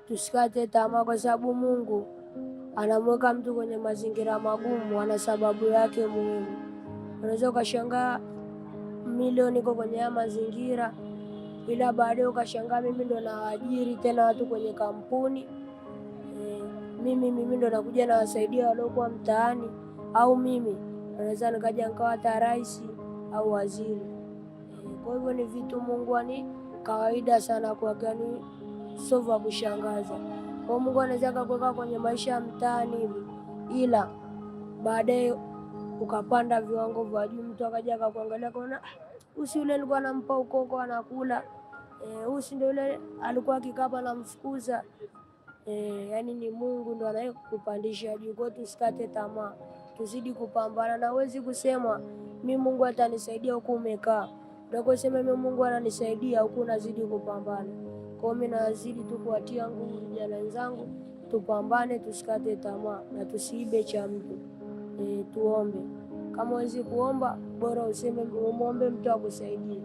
tusikate tamaa, kwa sababu Mungu anamweka mtu kwenye mazingira magumu, ana sababu yake muhimu. Unaweza ukashangaa milioni niko kwenye haya mazingira, ila baadaye ukashangaa mimi ndo nawaajiri tena watu kwenye kampuni. Mimi ndo nakuja nawasaidia waliokuwa mtaani, au mimi naweza nikaja nikawa hata rais au waziri. Kwa hivyo ni vitu Mungu ni kawaida sana kwa gani, sio vya kushangaza. Kwa Mungu anaweza kukuweka kwenye maisha ya mtaani hivi, ila baadaye ukapanda viwango vya juu, mtu akaja akakuangalia kaona usi yule alikuwa anampa ukoko anakula, usi ndio yule alikuwa akikapa na mfukuza. Yani ni Mungu ndo anayekupandisha juu. Kwa tusikate tamaa, tuzidi kupambana, na huwezi kusema mimi Mungu atanisaidia huku umekaa. Ndio kusema mimi Mungu ananisaidia huku unazidi kupambana. Kwa mimi nazidi tu kuatia nguvu vijana wenzangu, tupambane, tusikate tamaa na tusiibe cha mtu. Tuombe. Kama huwezi kuomba, bora useme muombe mtu akusaidie.